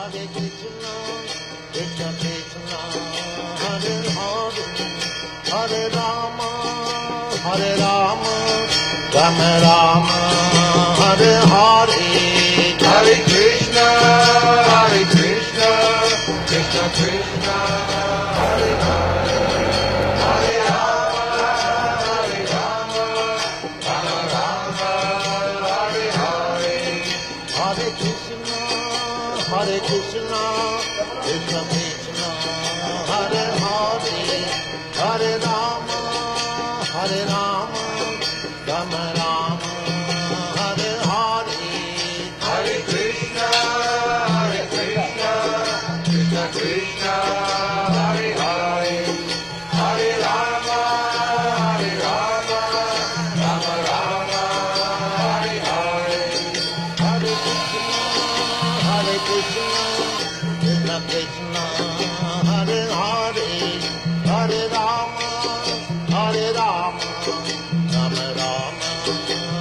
Hare Krishna, Krishna Krishna, Hare Hare, Hare Rama, Hare Rama, Rama Rama, Hare Hare, Hare Krishna, Krishna Krishna, Hare Hare, Hare Rama, Hare Rama, Rama Rama, Hare Hare, Hare Krishna, Krishna Krishna, Hare Hare, Hare Rama, Hare Rama, Rama Rama, Hare Hare, Hare Krishna, Krishna Krishna, Hare Hare, Hare Rama, Hare Rama, Rama Rama, Hare Hare, Hare Krishna, Krishna Krishna, Hare Hare, Hare Rama, Hare Rama, Rama Rama,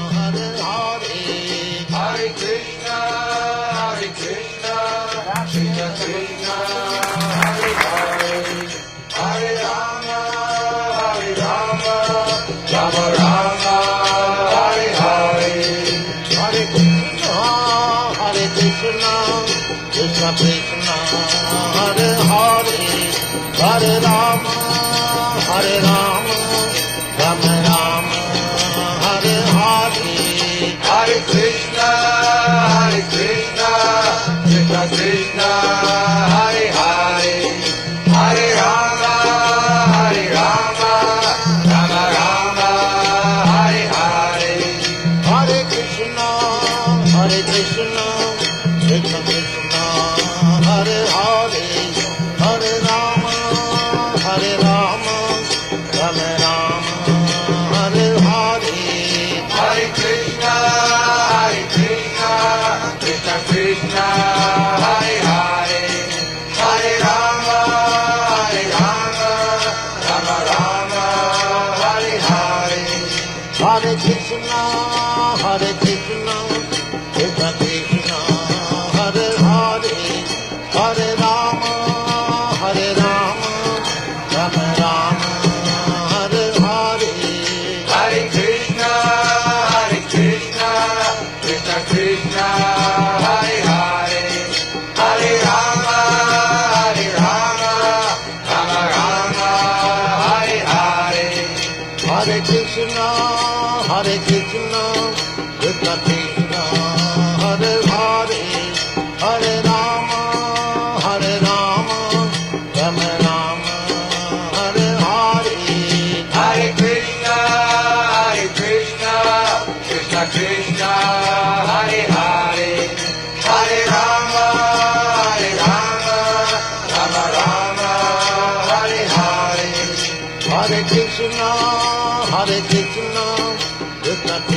Hare Hare, Hare Krishna, Krishna Krishna, Hare Hare, Hare Rama, Hare Rama, Rama Rama, Hare Hare, Hare Krishna, Krishna Krishna, Hare Hare, Hare Rama, Hare Rama, Rama Rama, Hare Hare, Hare Krishna, Krishna Krishna, Hare Hare, Hare Rama, Hare Rama, Rama Rama, Hare Hare, Hare Krishna, Krishna Krishna, Hare Hare, Hare Rama, Hare Rama, Rama Rama, Hare Hare, Hare Krishna, Krishna Krishna, Hare Hare, Hare Rama, Hare Rama, Rama Rama, Hare Hare, Hare Krishna, Krishna Krishna, Hare Hare, Hare Rama, Hare Rama, Rama Rama, Hare Hare, Hare Krishna, Krishna Krishna, Hare Hare, Hare Rama, Hare Rama, Rama Rama, Hare Hare, Hare Krishna, Krishna Krishna, Hare Hare, Hare Rama, Hare Rama, Rama Rama, Hare Hare, Hare Krishna, Krishna Krishna, Hare Hare, Hare Rama, Hare Rama, Rama Rama, Hare Hare, Hare Krishna, Krishna Krishna,